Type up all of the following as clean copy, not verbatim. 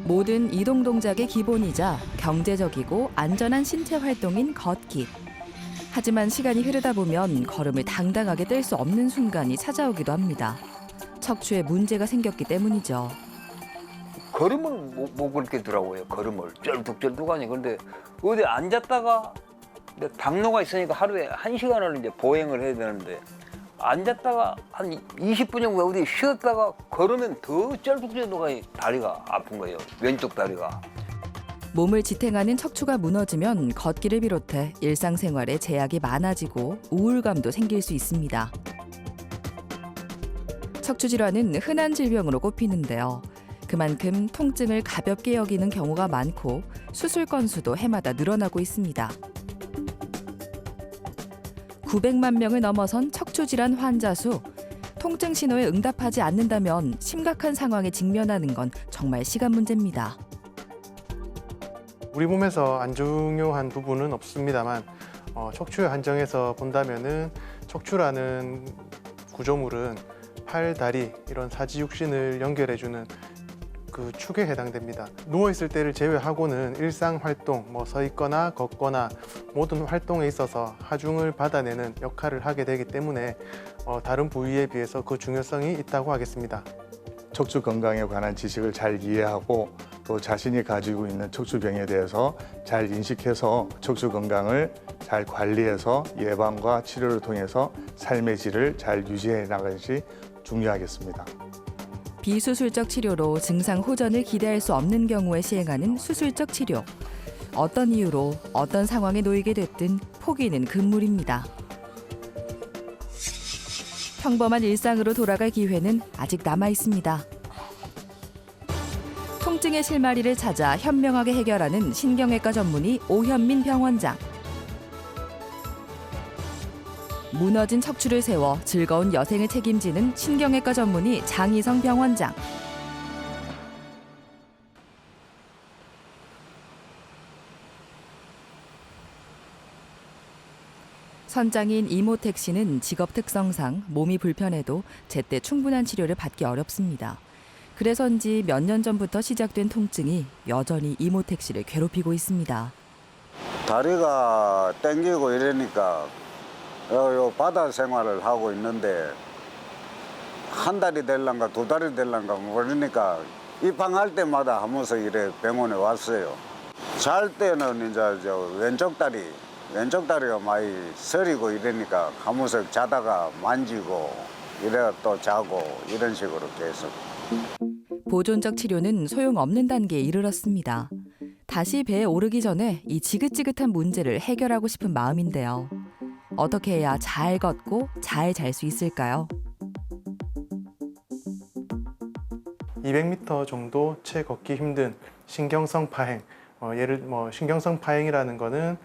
모든 이동 동작의 기본이자 경제적이고 안전한 신체 활동인 걷기. 하지만 시간이 흐르다 보면 걸음을 당당하게 뗄 수 없는 순간이 찾아오기도 합니다. 척추에 문제가 생겼기 때문이죠. 걸음을 못 걷겠더라고요. 걸음을 쩔뚝쩔뚝하니. 그런데 어디 앉았다가 당뇨가 있으니까 하루에 1시간을 이제 보행을 해야 되는데 앉았다가 한 20분 정도 어디 쉬었다가 걸으면 더 쩔뚝쩔뚝하니 다리가 아픈 거예요. 왼쪽 다리가. 몸을 지탱하는 척추가 무너지면 걷기를 비롯해 일상생활에 제약이 많아지고 우울감도 생길 수 있습니다. 척추 질환은 흔한 질병으로 꼽히는데요. 그만큼 통증을 가볍게 여기는 경우가 많고 수술 건수도 해마다 늘어나고 있습니다. 900만 명을 넘어선 척추 질환 환자 수. 통증 신호에 응답하지 않는다면 심각한 상황에 직면하는 건 정말 시간 문제입니다. 우리 몸에서 안 중요한 부분은 없습니다만 척추의 한정에서 본다면은 척추라는 구조물은 팔, 다리 이런 사지육신을 연결해주는 그 축에 해당됩니다. 누워있을 때를 제외하고는 일상 활동, 서 있거나 걷거나 모든 활동에 있어서 하중을 받아내는 역할을 하게 되기 때문에 다른 부위에 비해서 그 중요성이 있다고 하겠습니다. 척추 건강에 관한 지식을 잘 이해하고 또 자신이 가지고 있는 척추병에 대해서 잘 인식해서 척추 건강을 잘 관리해서 예방과 치료를 통해서 삶의 질을 잘 유지해 나가는 것이 중요하겠습니다. 비수술적 치료로 증상 호전을 기대할 수 없는 경우에 시행하는 수술적 치료. 어떤 이유로 어떤 상황에 놓이게 됐든 포기는 금물입니다. 평범한 일상으로 돌아갈 기회는 아직 남아 있습니다. 통증의 실마리를 찾아 현명하게 해결하는 신경외과 전문의 오현민 병원장. 무너진 척추를 세워 즐거운 여생을 책임지는 신경외과 전문의 장희성 병원장. 선장인 이모택 씨는 직업 특성상 몸이 불편해도 제때 충분한 치료를 받기 어렵습니다. 그래서인지 몇 년 전부터 시작된 통증이 여전히 이모택 씨를 괴롭히고 있습니다. 다리가 땡기고 이러니까 요 바다 생활을 하고 있는데 한 달이 될란가 두 달이 될란가 모르니까 입항할 때마다 하면서 이래 병원에 왔어요. 잘 때는 이제 왼쪽 다리가 많이 서리고 이러니까 하면서 자다가 만지고 이래 또 자고 이런 식으로 계속. 보존적 치료는 소용없는 단계에 이르렀습니다. 다시 배에 오르기 전에 이 지긋지긋한 문제를 해결하고 싶은 마음인데요. 어떻게 해야 잘 걷고 잘 잘 수 있을까요? 200m 정도 채 걷기 힘든 신경성 파행. 신경성 파행이라는 거는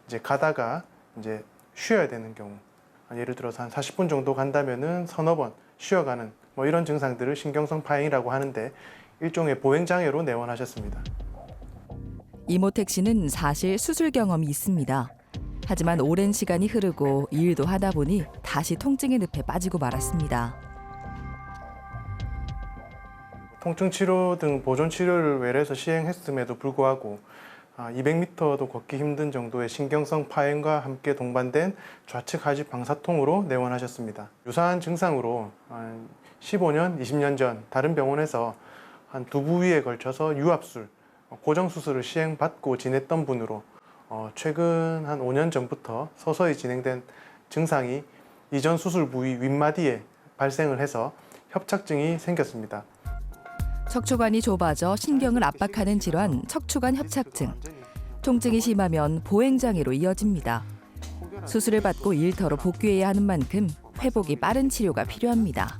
이제 가다가 이제 쉬어야 되는 경우. 예를 들어서 한 40분 정도 간다면은 서너 번 쉬어가는 이런 증상들을 신경성 파행이라고 하는데 일종의 보행장애로 내원하셨습니다. 이모택 씨는 사실 수술 경험이 있습니다. 하지만 오랜 시간이 흐르고 일도 하다 보니 다시 통증의 늪에 빠지고 말았습니다. 통증 치료 등 보존 치료를 외래에서 시행했음에도 불구하고 200m도 걷기 힘든 정도의 신경성 파행과 함께 동반된 좌측 하지 방사통으로 내원하셨습니다. 유사한 증상으로 15년, 20년 전 다른 병원에서 한 두 부위에 걸쳐서 유압술, 고정수술을 시행받고 지냈던 분으로 최근 한 5년 전부터 서서히 진행된 증상이 이전 수술 부위 윗마디에 발생을 해서 협착증이 생겼습니다. 척추관이 좁아져 신경을 압박하는 질환, 척추관 협착증. 통증이 심하면 보행장애로 이어집니다. 수술을 받고 일터로 복귀해야 하는 만큼 회복이 빠른 치료가 필요합니다.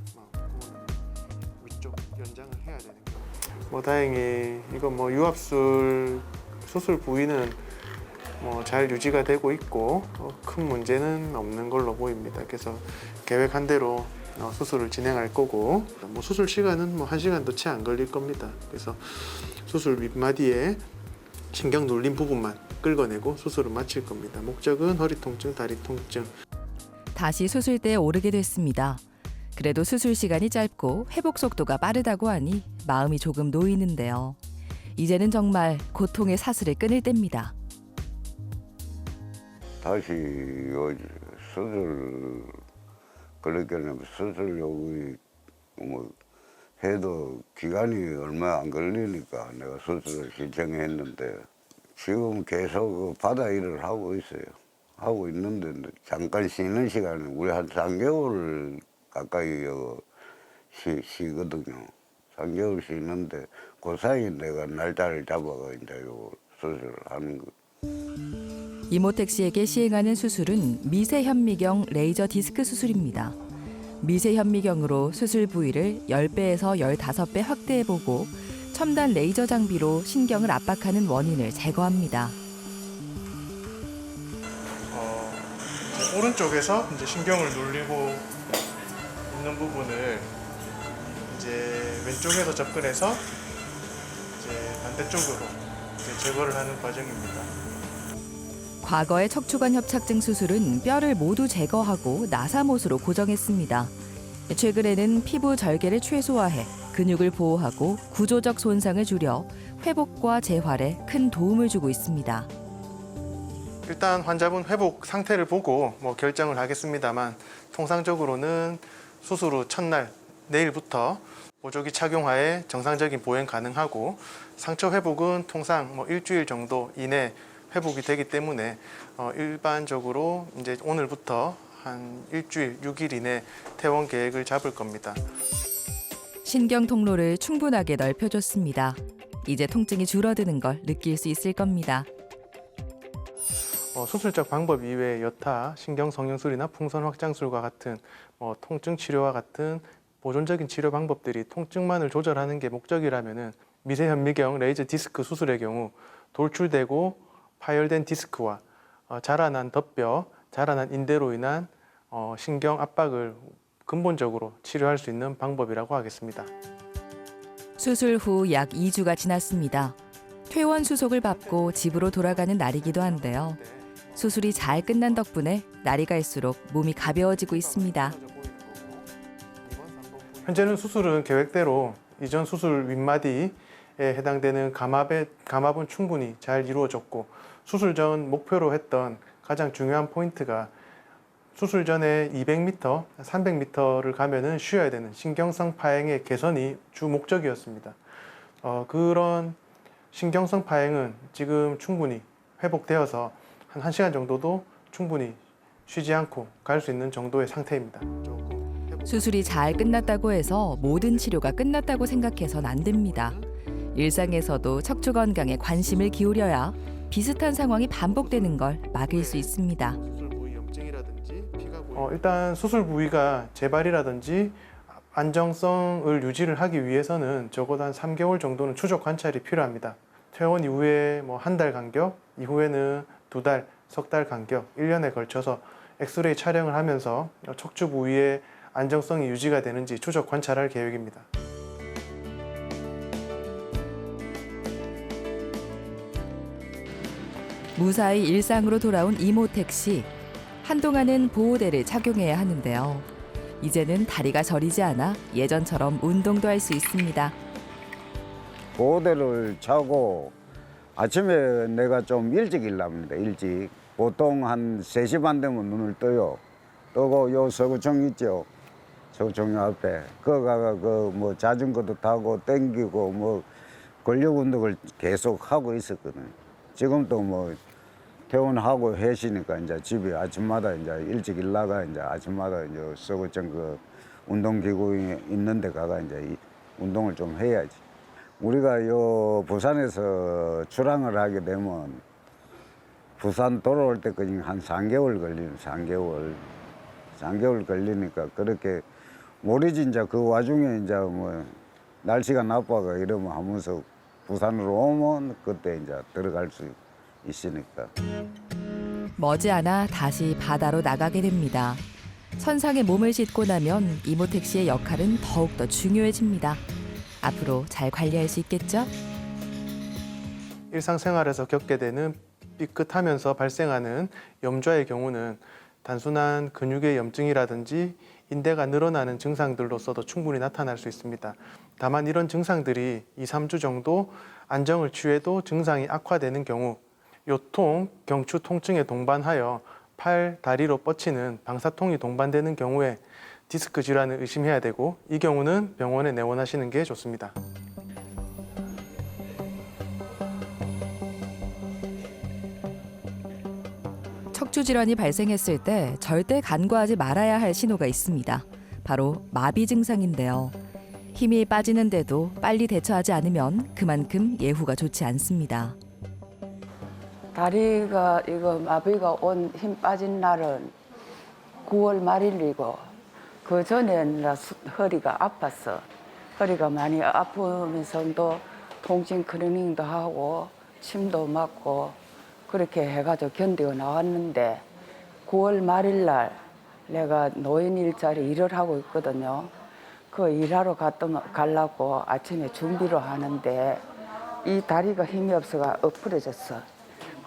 다행히 이거 유압술 수술 부위는 잘 유지가 되고 있고 큰 문제는 없는 걸로 보입니다. 그래서 계획한 대로 수술을 진행할 거고 수술 시간은 1시간도 채 안 걸릴 겁니다. 그래서 수술 윗마디에 신경 눌린 부분만 긁어내고 수술을 마칠 겁니다. 목적은 허리 통증, 다리 통증. 다시 수술대에 오르게 됐습니다. 그래도 수술 시간이 짧고 회복 속도가 빠르다고 하니 마음이 조금 놓이는데요. 이제는 정말 고통의 사슬을 끊을 때입니다. 다시 수술 그렇게는 수술료이 뭐 해도 기간이 얼마 안 걸리니까 내가 수술을 신청했는데 지금 계속 바다 일을 하고 있어요. 하고 있는데 잠깐 쉬는 시간에 우리 한 3개월 가까이 쉬거든요. 3개월 쉬는데 그 사이에 내가 날짜를 잡아가 이제 요 수술을 하는 거. 이모택 씨에게 시행하는 수술은 미세현미경 레이저 디스크 수술입니다. 미세현미경으로 수술 부위를 10배에서 15배 확대해보고 첨단 레이저 장비로 신경을 압박하는 원인을 제거합니다. 오른쪽에서 이제 신경을 눌리고 있는 부분을 이제 왼쪽에서 접근해서 이제 반대쪽으로 이제 제거를 하는 과정입니다. 과거의 척추관 협착증 수술은 뼈를 모두 제거하고 나사못으로 고정했습니다. 최근에는 피부 절개를 최소화해 근육을 보호하고 구조적 손상을 줄여 회복과 재활에 큰 도움을 주고 있습니다. 일단 환자분 회복 상태를 보고 결정을 하겠습니다만 통상적으로는 수술 후 첫날 내일부터 보조기 착용하에 정상적인 보행 가능하고 상처 회복은 통상 일주일 정도 이내 회복이 되기 때문에 일반적으로 이제 오늘부터 한 일주일 6일 이내 퇴원 계획을 잡을 겁니다. 신경 통로를 충분하게 넓혀줬습니다. 이제 통증이 줄어드는 걸 느낄 수 있을 겁니다. 수술적 방법 이외에 여타 신경 성형술이나 풍선 확장술과 같은 통증 치료와 같은 보존적인 치료 방법들이 통증만을 조절하는 게 목적이라면은 미세현미경 레이저 디스크 수술의 경우 돌출되고 파열된 디스크와 자라난 덧뼈, 자라난 인대로 인한 신경 압박을 근본적으로 치료할 수 있는 방법이라고 하겠습니다. 수술 후 약 2주가 지났습니다. 퇴원 수속을 받고 집으로 돌아가는 날이기도 한데요. 수술이 잘 끝난 덕분에 날이 갈수록 몸이 가벼워지고 있습니다. 현재는 수술은 계획대로 이전 수술 윗마디에 해당되는 감압은 충분히 잘 이루어졌고 수술 전 목표로 했던 가장 중요한 포인트가 수술 전에 200m, 300m를 가면은 쉬어야 되는 신경성 파행의 개선이 주 목적이었습니다. 그런 신경성 파행은 지금 충분히 회복되어서 한 1시간 정도도 충분히 쉬지 않고 갈 수 있는 정도의 상태입니다. 수술이 잘 끝났다고 해서 모든 치료가 끝났다고 생각해선 안 됩니다. 일상에서도 척추 건강에 관심을 기울여야 비슷한 상황이 반복되는 걸 막을 수 있습니다. 일단 수술 부위가 재발이라든지 안정성을 유지를 하기 위해서는 적어도 한 3개월 정도는 추적 관찰이 필요합니다. 퇴원 이후에 한 달 간격, 이후에는 2달, 석 달 간격, 1년에 걸쳐서 엑스레이 촬영을 하면서 척추 부위의 안정성이 유지가 되는지 추적 관찰할 계획입니다. 무사히 일상으로 돌아온 이모택 씨. 한동안은 보호대를 착용해야 하는데요. 이제는 다리가 저리지 않아 예전처럼 운동도 할 수 있습니다. 보호대를 차고 아침에 내가 좀 일찍 일납니다. 일찍. 보통 한 3시 반 되면 눈을 떠요. 뜨고 요 서구청 있죠. 서구청 앞에. 거기 가가 자전거도 타고 땡기고 근력 운동을 계속 하고 있었거든요. 지금도 퇴원하고 해시니까 이제 집에 아침마다 이제 일찍 일나가 이제 아침마다 이제 서구청 운동기구 있는 데 가가 이제 운동을 좀 해야지. 우리가 요 부산에서 출항을 하게 되면 부산 돌아올 때까지 한 3개월 걸리는 3개월 걸리니까 그렇게 모르지 이제 그 와중에 이제 날씨가 나빠가 이러면 하면서 부산으로 오면 그때 이제 들어갈 수 있으니까. 머지않아 다시 바다로 나가게 됩니다. 선상에 몸을 싣고 나면 이모택 씨의 역할은 더욱더 중요해집니다. 앞으로 잘 관리할 수 있겠죠? 일상생활에서 겪게 되는 삐끗하면서 발생하는 염좌의 경우는 단순한 근육의 염증이라든지 인대가 늘어나는 증상들로서도 충분히 나타날 수 있습니다. 다만 이런 증상들이 2, 3주 정도 안정을 취해도 증상이 악화되는 경우 요통, 경추 통증에 동반하여 팔, 다리로 뻗치는 방사통이 동반되는 경우에 디스크 질환을 의심해야 되고 이 경우는 병원에 내원하시는 게 좋습니다. 척추 질환이 발생했을 때 절대 간과하지 말아야 할 신호가 있습니다. 바로 마비 증상인데요. 힘이 빠지는데도 빨리 대처하지 않으면 그만큼 예후가 좋지 않습니다. 다리가 이거 마비가 온 힘 빠진 날은 9월 말일이고 그 전에는 허리가 아팠어. 허리가 많이 아프면서도 통증 클리닝도 하고 침도 맞고 그렇게 해가지고 견디고 나왔는데 9월 말일 날 내가 노인 일자리 일을 하고 있거든요. 그 일하러 가려고 아침에 준비를 하는데 이 다리가 힘이 없어가 엎어졌어.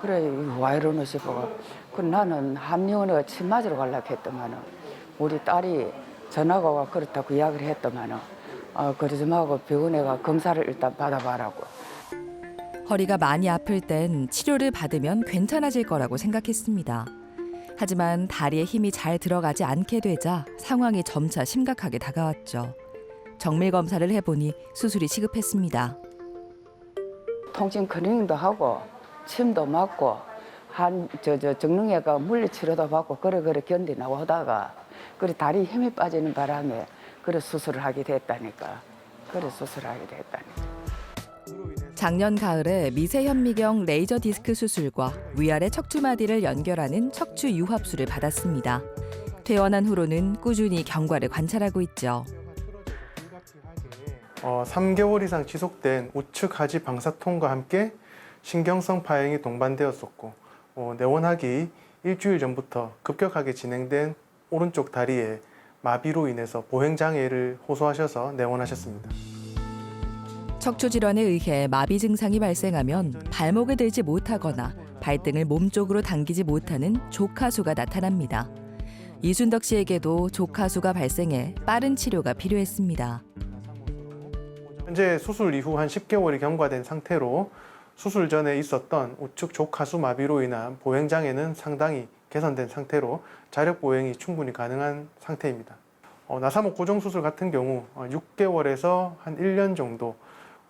그래 와 이러노 싶어가 그 나는 한의원에 침 맞으러 가려고 했더만은 우리 딸이 전화가 와 그렇다고 이야기를 했더만은 그러지 말고 병원에 가 검사를 일단 받아봐라고. 허리가 많이 아플 땐 치료를 받으면 괜찮아질 거라고 생각했습니다. 하지만 다리에 힘이 잘 들어가지 않게 되자 상황이 점차 심각하게 다가왔죠. 정밀 검사를 해보니 수술이 시급했습니다. 통증 클리닝도 하고 침도 맞고 정릉외과 물리치료도 받고 그래 견디나고 하다가 그래 다리 힘이 빠지는 바람에 그래 수술을 하게 됐다니까. 작년 가을에 미세현미경 레이저 디스크 수술과 위아래 척추마디를 연결하는 척추 유합술을 받았습니다. 퇴원한 후로는 꾸준히 경과를 관찰하고 있죠. 3개월 이상 지속된 우측 하지 방사통과 함께 신경성 파행이 동반되었었고 내원하기 일주일 전부터 급격하게 진행된 오른쪽 다리에 마비로 인해서 보행장애를 호소하셔서 내원하셨습니다. 척추 질환에 의해 마비 증상이 발생하면 발목을 들지 못하거나 발등을 몸쪽으로 당기지 못하는 족하수가 나타납니다. 이순덕 씨에게도 족하수가 발생해 빠른 치료가 필요했습니다. 현재 수술 이후 한 10개월이 경과된 상태로 수술 전에 있었던 우측 족하수 마비로 인한 보행장애는 상당히 개선된 상태로 자력 보행이 충분히 가능한 상태입니다. 나사목 고정 수술 같은 경우 6개월에서 한 1년 정도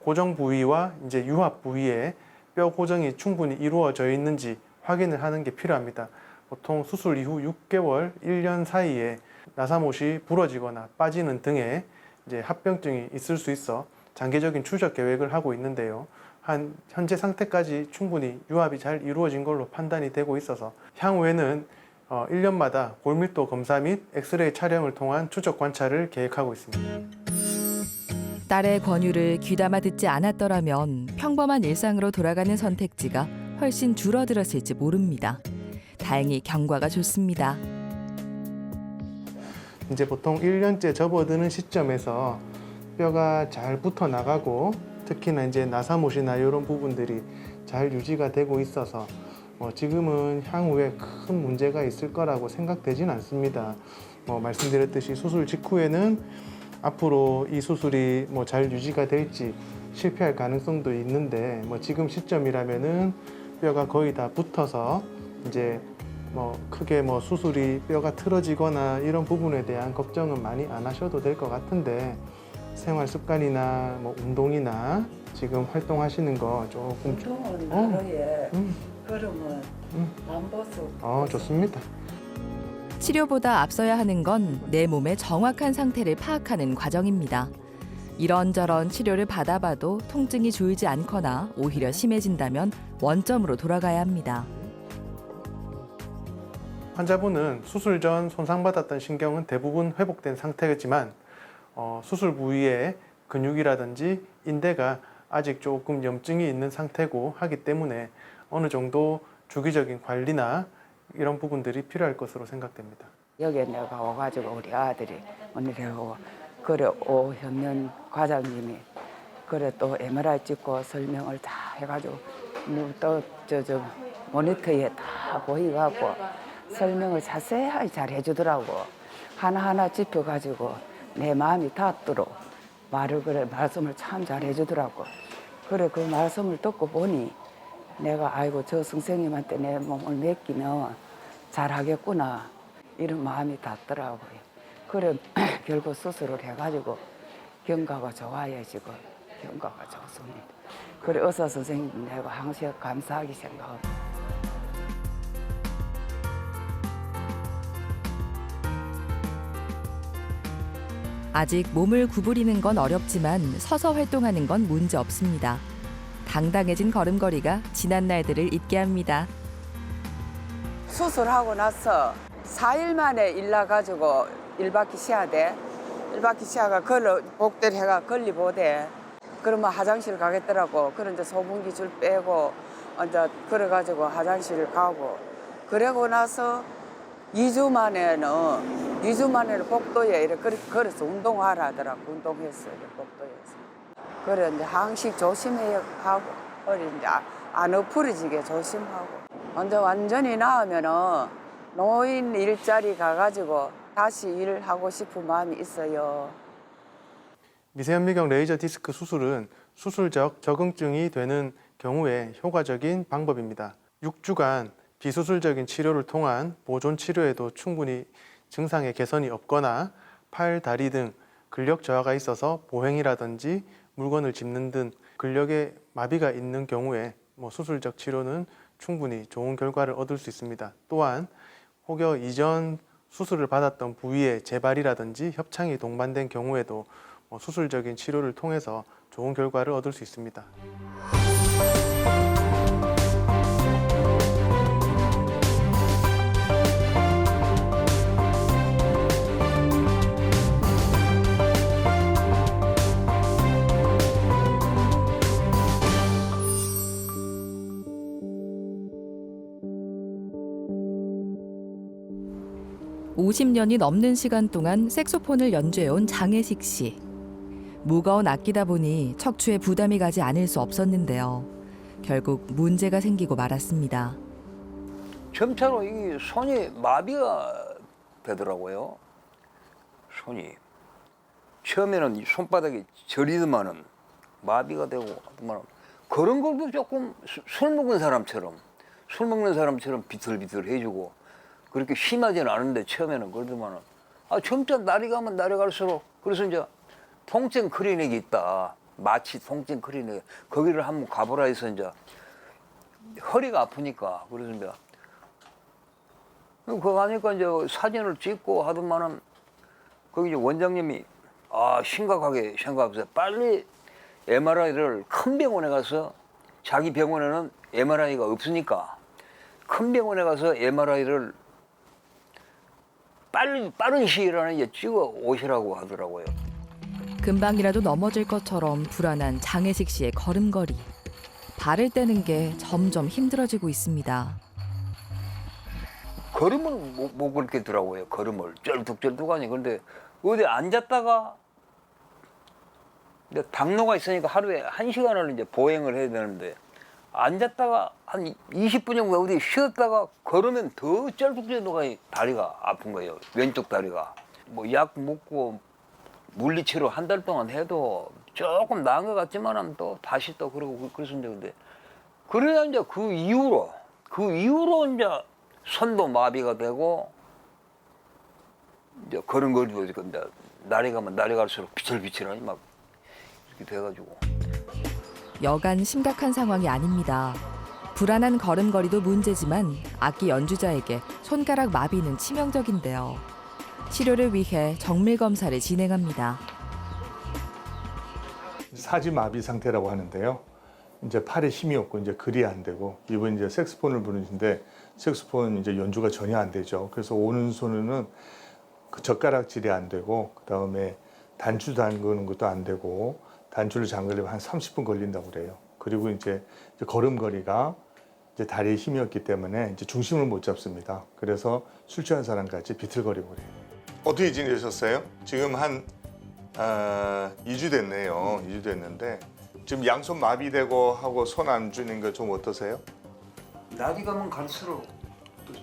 고정 부위와 이제 유합 부위에 뼈 고정이 충분히 이루어져 있는지 확인을 하는 게 필요합니다. 보통 수술 이후 6개월, 1년 사이에 나사못이 부러지거나 빠지는 등의 이제 합병증이 있을 수 있어 장기적인 추적 계획을 하고 있는데요. 현재 상태까지 충분히 유합이 잘 이루어진 걸로 판단이 되고 있어서 향후에는 1년마다 골밀도 검사 및 엑스레이 촬영을 통한 추적 관찰을 계획하고 있습니다. 딸의 권유를 귀담아 듣지 않았더라면 평범한 일상으로 돌아가는 선택지가 훨씬 줄어들었을지 모릅니다. 다행히 경과가 좋습니다. 이제 보통 1년째 접어드는 시점에서 뼈가 잘 붙어 나가고 특히나 이제 나사못이나 이런 부분들이 잘 유지가 되고 있어서 지금은 향후에 큰 문제가 있을 거라고 생각되진 않습니다. 말씀드렸듯이 수술 직후에는 앞으로 이 수술이 잘 유지가 될지 실패할 가능성도 있는데 지금 시점이라면은 뼈가 거의 다 붙어서 이제 크게 수술이 뼈가 틀어지거나 이런 부분에 대한 걱정은 많이 안 하셔도 될 것 같은데 생활 습관이나 운동이나 지금 활동하시는 거 조금 운동은 하루에 걸으면 안 벗어. 좋습니다. 치료보다 앞서야 하는 건 내 몸의 정확한 상태를 파악하는 과정입니다. 이런저런 치료를 받아봐도 통증이 줄지 않거나 오히려 심해진다면 원점으로 돌아가야 합니다. 환자분은 수술 전 손상받았던 신경은 대부분 회복된 상태겠지만 수술 부위에 근육이라든지 인대가 아직 조금 염증이 있는 상태고 하기 때문에 어느 정도 주기적인 관리나 이런 부분들이 필요할 것으로 생각됩니다. 여기에 내가 와가지고 우리 아들이 오늘하고 그래 오현면 과장님이 그래 또 MRI 찍고 설명을 다 해가지고 또 저 모니터에 다 보이갖고 설명을 자세하게 잘 해주더라고. 하나하나 짚어가지고 내 마음이 닿도록 말씀을 참 잘해주더라고. 그래 그 말씀을 듣고 보니 내가 아이고 저 선생님한테 내 몸을 맡기면 잘하겠구나 이런 마음이 닿더라고요. 그래 결국 수술을 해가지고 경과가 좋아야지고 경과가 좋습니다. 그래 의사 선생님 내가 항상 감사하게 생각합니다. 아직 몸을 구부리는 건 어렵지만 서서 활동하는 건 문제 없습니다. 당당해진 걸음걸이가 지난 날들을 잊게 합니다. 수술하고 나서 4일 만에 일 나가지고 1바퀴 쉬어야 돼. 1바퀴 쉬어가 복대를 해가 걸리 보대. 그러면 화장실 가겠더라고. 그런 이제 소분기 줄 빼고 이제 그래가지고 화장실 가고. 그러고 나서 2주 만에는 복도에 이렇게 걸어서 운동하라 하더라고. 운동했어 복도에서. 그래 이제 항상 조심해야 하고 허리 이제 안 엎어지게 조심하고. 이제 완전히 나으면은 노인 일자리 가가지고 다시 일을 하고 싶은 마음이 있어요. 미세현미경 레이저 디스크 수술은 수술적 적응증이 되는 경우에 효과적인 방법입니다. 6주간 비수술적인 치료를 통한 보존 치료에도 충분히 증상의 개선이 없거나 팔, 다리 등 근력 저하가 있어서 보행이라든지 물건을 짚는 등 근력에 마비가 있는 경우에 수술적 치료는 충분히 좋은 결과를 얻을 수 있습니다. 또한 혹여 이전 수술을 받았던 부위의 재발이라든지 협창이 동반된 경우에도 수술적인 치료를 통해서 좋은 결과를 얻을 수 있습니다. (50년이) 넘는 시간 동안 색소폰을 연주해온 장혜식 씨. 무거운 악기다 보니 척추에 부담이 가지 않을 수 없었는데요. 결국 문제가 생기고 말았습니다. 점차로 이 손이 마비가 되더라고요. 손이 처음에는 이 손바닥이 저리더만은 마비가 되고 하더만 그런 것도 조금 술 먹는 사람처럼 비틀비틀해지고 그렇게 심하지는 않은데 처음에는 그러더만은 점차 날이 가면 날이 갈수록 그래서 이제 통증 클리닉이 있다. 마취 통증 클리닉 거기를 한번 가보라 해서 이제 허리가 아프니까 그래서 이제 그거 가니까 이제 사진을 찍고 하더만은 거기 이제 원장님이 심각하게 생각해서 빨리 MRI를 큰 병원에 가서 자기 병원에는 MRI가 없으니까 큰 병원에 가서 MRI를 빠른 시일 안에 이제 찍어 오시라고 하더라고요. 금방이라도 넘어질 것처럼 불안한 장혜식 씨의 걸음걸이. 발을 떼는 게 점점 힘들어지고 있습니다. 걸음은 못 걷겠더라고요. 걸음을 쩔뚝쩔뚝 하니. 그런데 어디 앉았다가 이제 당로가 있으니까 하루에 1시간을 이제 보행을 해야 되는데 앉았다가 한 20분 정도 어디 쉬었다가 걸으면 더 쩔뚝쩔뚝하니 다리가 아픈 거예요. 왼쪽 다리가. 뭐 약 먹고 물리치료 한 달 동안 해도 조금 나은 것 같지만은 또 다시 또 그러고 그랬는데 근데 그래야 이제 그 이후로 이제 손도 마비가 되고 이제 걸음걸이도 이제 날이 가면 날이 갈수록 비틀비틀하니 막 이렇게 돼가지고. 여간 심각한 상황이 아닙니다. 불안한 걸음걸이도 문제지만 악기 연주자에게 손가락 마비는 치명적인데요. 치료를 위해 정밀 검사를 진행합니다. 사지마비 상태라고 하는데요. 이제 팔에 힘이 없고 이제 글이 안 되고 이번 이제 색소폰을 부르는데 색소폰 이제 연주가 전혀 안 되죠. 그래서 오른손은 그 젓가락질이 안 되고 그 다음에 단추 잠그는 것도 안 되고 단추를 잠그려면 한 30분 걸린다고 그래요. 그리고 이제 걸음걸이가 이제 다리에 힘이 없기 때문에 이제 중심을 못 잡습니다. 그래서 술 취한 사람 같이 비틀거리고 그래요. 어떻게 지내셨어요? 지금 한 2주 됐네요. 2주 됐는데 지금 양손 마비되고 하고 손 안 주는 거 좀 어떠세요? 날이 가면 갈수록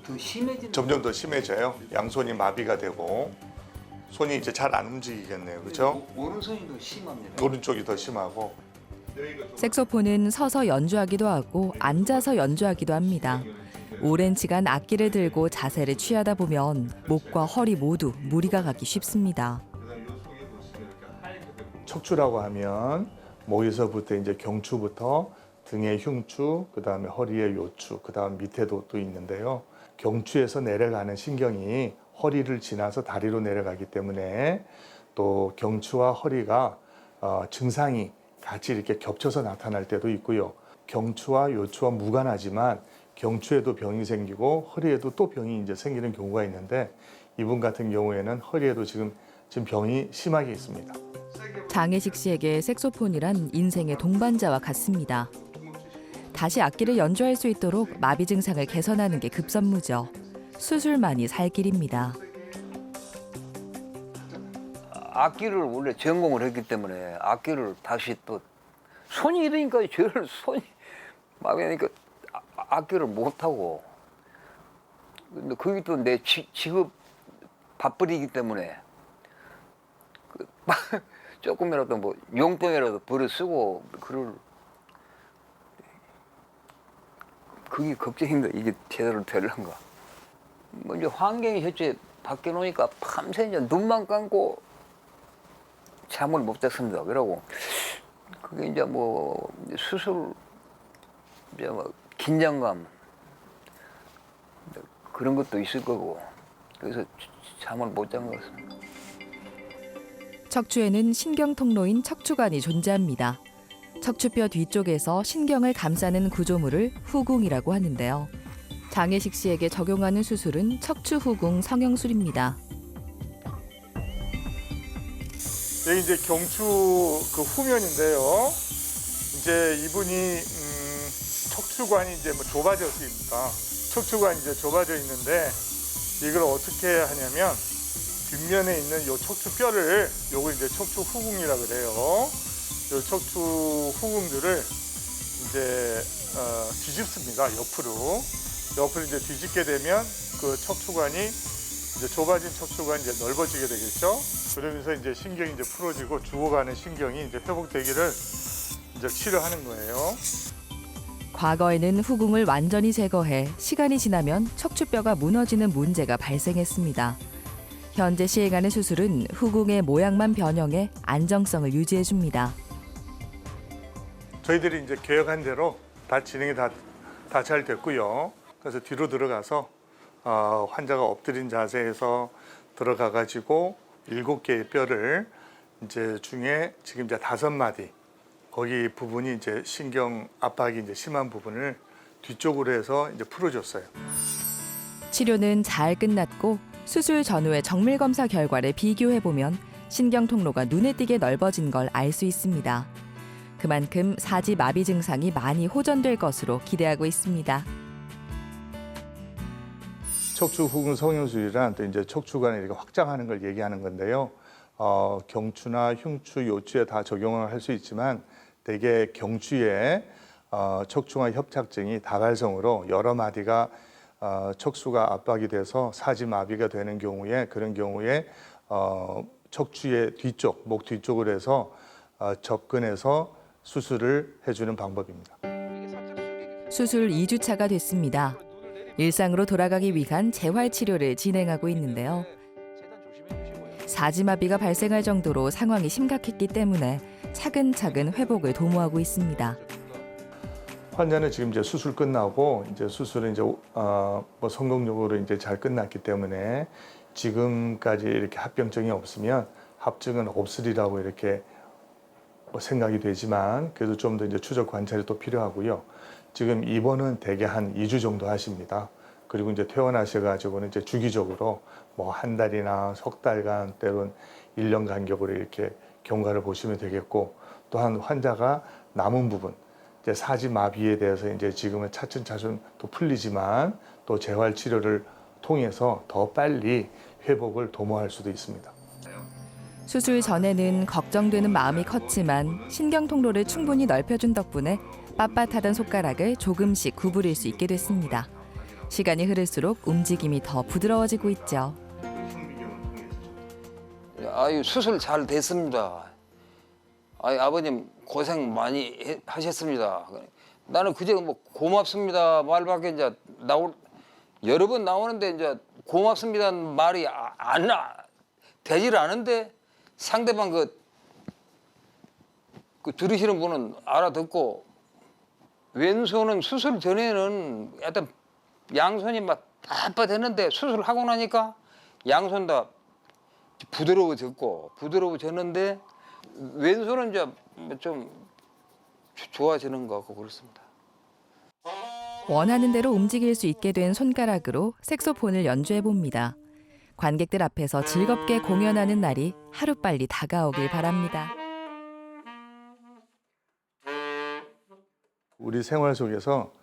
더 심해지는. 점점 더 심해져요. 양손이 마비가 되고 손이 이제 잘 안 움직이겠네요. 그렇죠? 오른손이 더 심합니다. 오른쪽이 더 심하고. 색소폰은 서서 연주하기도 하고 앉아서 연주하기도 합니다. 오랜 시간 악기를 들고 자세를 취하다 보면 목과 허리 모두 무리가 가기 쉽습니다. 척추라고 하면 목에서부터 이제 경추부터 등의 흉추, 그다음에 허리의 요추, 그다음 밑에도 또 있는데요. 경추에서 내려가는 신경이 허리를 지나서 다리로 내려가기 때문에 또 경추와 허리가 증상이 같이 이렇게 겹쳐서 나타날 때도 있고요. 경추와 요추와 무관하지만 경추에도 병이 생기고 허리에도 또 병이 이제 생기는 경우가 있는데 이분 같은 경우에는 허리에도 지금 병이 심하게 있습니다. 장혜식 씨에게 색소폰이란 인생의 동반자와 같습니다. 다시 악기를 연주할 수 있도록 마비 증상을 개선하는 게 급선무죠. 수술만이 살 길입니다. 악기를 원래 전공을 했기 때문에 악기를 다시 또 손이 이러니까 제일 손이 막으니까 악기를 못 하고 근데 그게 또 내 직업 밥벌이기 때문에 조금이라도 뭐 용돈이라도 벌어 쓰고 그럴 그게 걱정인데 이게 제대로 될란가. 뭐 이제 환경이 현재 밖에 놓으니까 밤새 이제 눈만 감고 잠을 못 잤습니다. 그러고 그게 이제 뭐 수술 이제 뭐 긴장감 그런 것도 있을 거고 그래서 잠을 못 잔 것 같습니다. 척추에는 신경 통로인 척추관이 존재합니다. 척추뼈 뒤쪽에서 신경을 감싸는 구조물을 후궁이라고 하는데요. 장혜식 씨에게 적용하는 수술은 척추 후궁 성형술입니다. 여기 이제 경추 그 후면인데요. 이제 이분이 척추관이 이제 뭐 좁아졌으니까 척추관이 이제 좁아져 있는데 이걸 어떻게 하냐면 뒷면에 있는 요 척추뼈를 요걸 이제 척추 후궁이라 그래요. 요 척추 후궁들을 이제 뒤집습니다. 옆으로 이제 뒤집게 되면 그 척추관이 이제 좁아진 척추관이 이제 넓어지게 되겠죠. 그러면서 이제 신경이 이제 풀어지고 죽어가는 신경이 이제 회복되기를 이제 치료하는 거예요. 과거에는 후궁을 완전히 제거해 시간이 지나면 척추뼈가 무너지는 문제가 발생했습니다. 현재 시행하는 수술은 후궁의 모양만 변형해 안정성을 유지해줍니다. 저희들이 이제 계획한 대로 다 진행이 다 잘 됐고요. 그래서 뒤로 들어가서 환자가 엎드린 자세에서 들어가 가지고 7개의 뼈를 이제 중에 지금 이제 5마디 거기 부분이 이제 신경 압박이 이제 심한 부분을 뒤쪽으로 해서 이제 풀어줬어요. 치료는 잘 끝났고 수술 전후의 정밀 검사 결과를 비교해 보면 신경 통로가 눈에 띄게 넓어진 걸 알 수 있습니다. 그만큼 사지 마비 증상이 많이 호전될 것으로 기대하고 있습니다. 척추 후궁 성형술이란 또 이제 척추관을 이렇게 확장하는 걸 얘기하는 건데요. 경추나 흉추, 요추에 다 적용을 할 수 있지만 대개 경추에 척추관 협착증이 다발성으로 여러 마디가 척수가 압박이 돼서 사지 마비가 되는 경우에 그런 경우에 척추의 뒤쪽, 목 뒤쪽으로 해서 접근해서 수술을 해주는 방법입니다. 수술 2주차가 됐습니다. 일상으로 돌아가기 위한 재활 치료를 진행하고 있는데요. 사지마비가 발생할 정도로 상황이 심각했기 때문에 차근차근 회복을 도모하고 있습니다. 환자는 지금 이제 수술 끝나고 이제 수술은 이제 뭐 성공적으로 이제 잘 끝났기 때문에 지금까지 이렇게 합병증이 없으면 합증은 없으리라고 이렇게 뭐 생각이 되지만 그래도 좀 더 이제 추적 관찰이 또 필요하고요. 지금 입원은 대개 한 2주 정도 하십니다. 그리고 이제 퇴원하셔가지고는 이제 주기적으로 뭐 한 달이나 석 달간 때론 1년 간격으로 이렇게 경과를 보시면 되겠고 또한 환자가 남은 부분 이제 사지 마비에 대해서 이제 지금은 차츰차츰 또 풀리지만 또 재활 치료를 통해서 더 빨리 회복을 도모할 수도 있습니다. 수술 전에는 걱정되는 마음이 컸지만 신경 통로를 충분히 넓혀준 덕분에 빳빳하던 손가락을 조금씩 구부릴 수 있게 됐습니다. 시간이 흐를수록 움직임이 더 부드러워지고 있죠. 아유 수술 잘 됐습니다. 아유 아버님 고생 많이 하셨습니다. 나는 그저 뭐 고맙습니다 말밖에 이제 여러 번 나오는데 이제 고맙습니다는 말이 되질 않은데 상대방 그 들으시는 분은 알아듣고 왼손은 수술 전에는 약간 양손이 막 빳빳했는데 수술하고 나니까 양손 다 부드러워졌는데 왼손은 이제 좀 좋아지는 것 같고 그렇습니다. 원하는 대로 움직일 수 있게 된 손가락으로 색소폰을 연주해 봅니다. 관객들 앞에서 즐겁게 공연하는 날이 하루빨리 다가오길 바랍니다. 우리 생활 속에서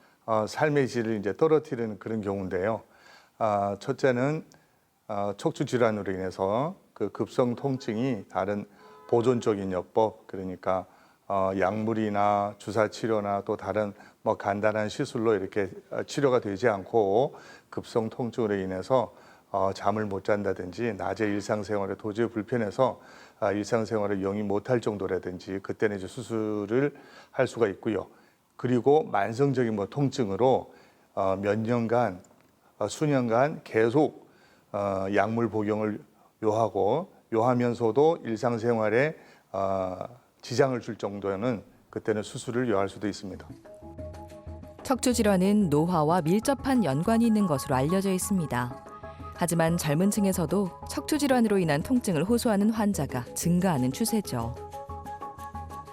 삶의 질을 이제 떨어뜨리는 그런 경우인데요. 첫째는 척추 질환으로 인해서 그 급성 통증이 다른 보존적인 요법, 그러니까 약물이나 주사 치료나 또 다른 뭐 간단한 시술로 이렇게 치료가 되지 않고 급성 통증으로 인해서 잠을 못 잔다든지 낮에 일상생활에 도저히 불편해서 일상생활을 영위 못할 정도라든지 그때는 이제 수술을 할 수가 있고요. 그리고 만성적인 뭐 통증으로 몇 년간 수년간 계속 약물 복용을 요하면서도 일상생활에 지장을 줄 정도는 그때는 수술을 요할 수도 있습니다. 척추 질환은 노화와 밀접한 연관이 있는 것으로 알려져 있습니다. 하지만 젊은 층에서도 척추 질환으로 인한 통증을 호소하는 환자가 증가하는 추세죠.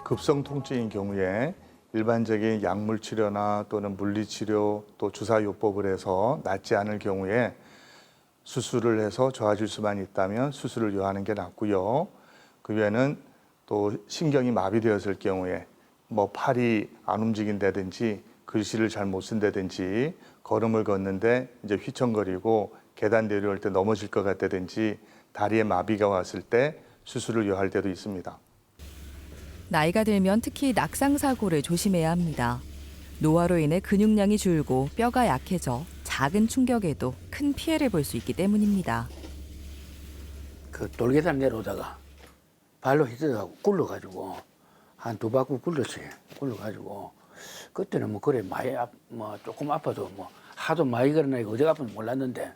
급성 통증인 경우에 일반적인 약물 치료나 또는 물리 치료 또 주사 요법을 해서 낫지 않을 경우에 수술을 해서 좋아질 수만 있다면 수술을 요하는 게 낫고요. 그 외에는 또 신경이 마비되었을 경우에 뭐 팔이 안 움직인다든지 글씨를 잘 못 쓴다든지 걸음을 걷는데 이제 휘청거리고 계단 내려올 때 넘어질 것 같다든지 다리에 마비가 왔을 때 수술을 요할 때도 있습니다. 나이가 들면 특히 낙상 사고를 조심해야 합니다. 노화로 인해 근육량이 줄고 뼈가 약해져 작은 충격에도 큰 피해를 볼 수 있기 때문입니다. 그 돌계단 내려오다가 발로 휘저어가고 굴러가지고 한 2바퀴 굴렀어요. 굴러가지고 그때는 뭐 그래 많이 뭐 조금 아파도 뭐 하도 많이 걸어나니까 어디가 아픈지 몰랐는데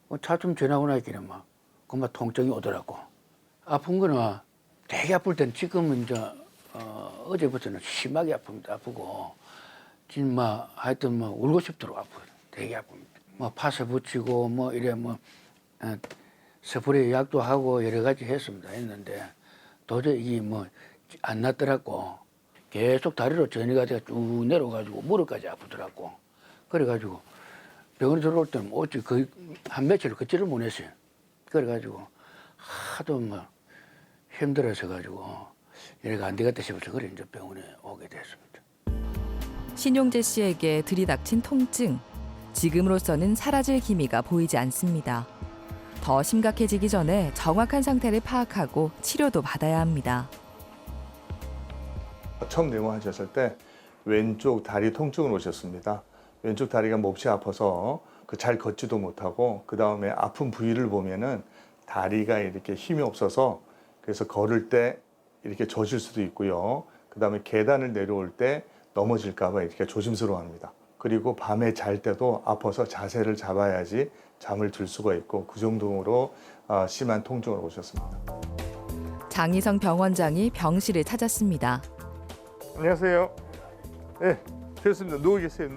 뭐 차 좀 지나고 나니까 막 그만 통증이 오더라고. 아픈 거는 되게 아플 때는 지금은 이제 어제부터는 심하게 아프고 지금 막 하여튼 뭐 울고 싶도록 아파요. 되게 아픕니다. 뭐 파스 붙이고 뭐 이래 뭐 스프레이 약도 하고 여러 가지 했는데 도저히 이게 뭐 안 낫더라고. 계속 다리로 전이가 돼가 쭉 내려가지고 무릎까지 아프더라고. 그래가지고 병원에 들어올 때는 어찌 거의 한 며칠 걷지를 못했어요. 그래가지고 하도 뭐 힘들어서 가지고 이래가 안 되겠다 싶어서 그래 이제 병원에 오게 됐습니다. 신용재 씨에게 들이닥친 통증. 지금으로서는 사라질 기미가 보이지 않습니다. 더 심각해지기 전에 정확한 상태를 파악하고 치료도 받아야 합니다. 처음 내원하셨을 때 왼쪽 다리 통증을 오셨습니다. 왼쪽 다리가 몹시 아파서 잘 걷지도 못하고 그 다음에 아픈 부위를 보면은 다리가 이렇게 힘이 없어서 그래서 걸을 때 이렇게 젖을 수도 있고요. 그 다음에 계단을 내려올 때 넘어질까 봐 이렇게 조심스러워합니다. 그리고 밤에 잘 때도 아파서 자세를 잡아야지 잠을 들 수가 있고 그 정도로 심한 통증을 오셨습니다. 장희성 병원장이 병실을 찾았습니다. 안녕하세요. 네, 됐습니다. 누워 계세요.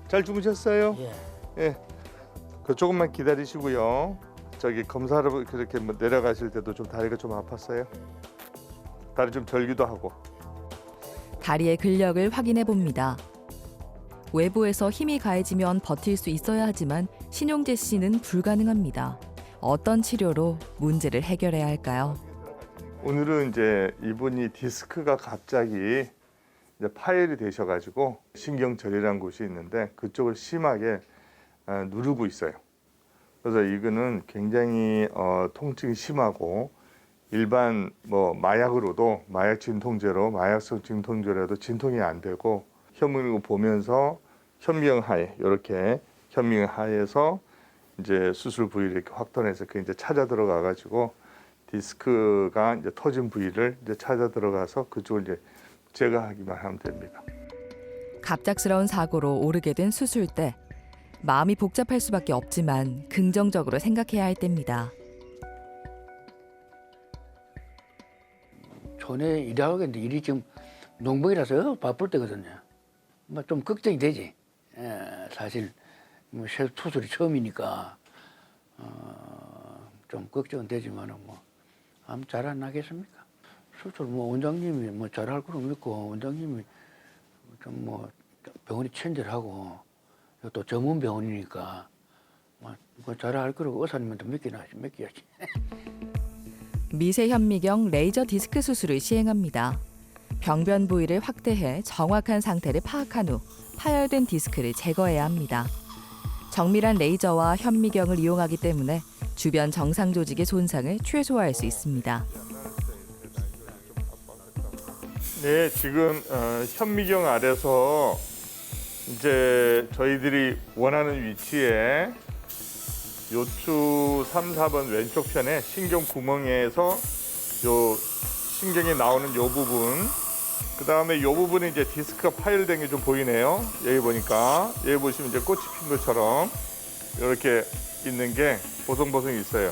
잘 주무셨어요? 예. 예. 그 조금만 기다리시고요. 저기 검사로 그렇게 뭐 내려가실 때도 좀 다리가 좀 아팠어요? 다리 좀 절기도 하고. 다리의 근력을 확인해 봅니다. 외부에서 힘이 가해지면 버틸 수 있어야 하지만 신용재 씨는 불가능합니다. 어떤 치료로 문제를 해결해야 할까요? 오늘은 이제 이분이 디스크가 갑자기 이제 파열이 되셔가지고 신경절이라는 곳이 있는데 그쪽을 심하게 누르고 있어요. 그래서 이거는 굉장히 통증이 심하고 일반 뭐 마약으로도 마약 진통제로 마약성 진통제라도 진통이 안 되고 현미경을 보면서 현미경하에 이렇게 현미경하에서 이제 수술 부위를 이렇게 확인해서 그 이제 찾아 들어가 가지고 디스크가 이제 터진 부위를 이제 찾아 들어가서 그쪽을 이제 제거하기만 하면 됩니다. 갑작스러운 사고로 오르게 된 수술대. 마음이 복잡할 수밖에 없지만 긍정적으로 생각해야 할 때입니다. 전에 일하고 있는데 일이 지금 농번이라서 바쁠 때거든요. 뭐 좀 걱정이 되지. 사실 뭐 수술이 처음이니까 좀 걱정은 되지만은 뭐 아무 잘 안 나겠습니까? 수술 뭐 원장님이 뭐 잘할 거로 믿고 원장님이 좀 뭐 병원이 친절하고 또 전문 병원이니까 뭐 잘할 거라고 의사님한테 맡겨야지. 미세 현미경 레이저 디스크 수술을 시행합니다. 병변 부위를 확대해 정확한 상태를 파악한 후 파열된 디스크를 제거해야 합니다. 정밀한 레이저와 현미경을 이용하기 때문에 주변 정상 조직의 손상을 최소화할 수 있습니다. 네, 지금 현미경 아래서 이제 저희들이 원하는 위치에 요추 3, 4번 왼쪽 편에 신경 구멍에서 요 신경이 나오는 요 부분, 그 다음에 요 부분에 이제 디스크가 파열된 게 좀 보이네요. 여기 보니까 여기 보시면 이제 꽃이 핀 것처럼 이렇게 있는 게 보송보송 있어요.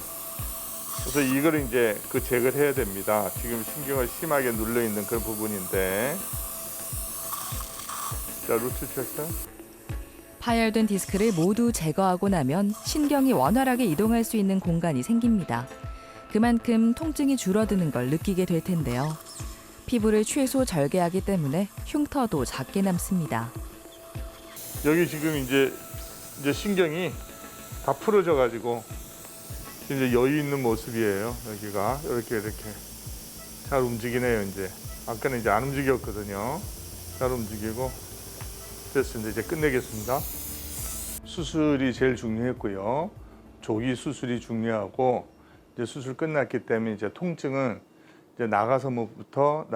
그래서 이걸 이제 제거를 해야 됩니다. 지금 신경을 심하게 눌러 있는 그런 부분인데, 자, 루트 체크. 파열된 디스크를 모두 제거하고 나면 신경이 원활하게 이동할 수 있는 공간이 생깁니다. 그만큼 통증이 줄어드는 걸 느끼게 될 텐데요. 피부를 최소 절개하기 때문에 흉터도 작게 남습니다. 여기 지금 이제 신경이 다 풀어져 가지고 이제 여유 있는 모습이에요. 여기가 이렇게 잘 움직이네요. 이제 아까는 이제 안 움직였거든요. 잘 움직이고 됐습니다. 이제 끝내겠습니다. 수술이 제일 중요했고요. 조기 수술이 중요하고 이제 수술 끝났기 때문에 이제 통증은 이제 나가셔서부터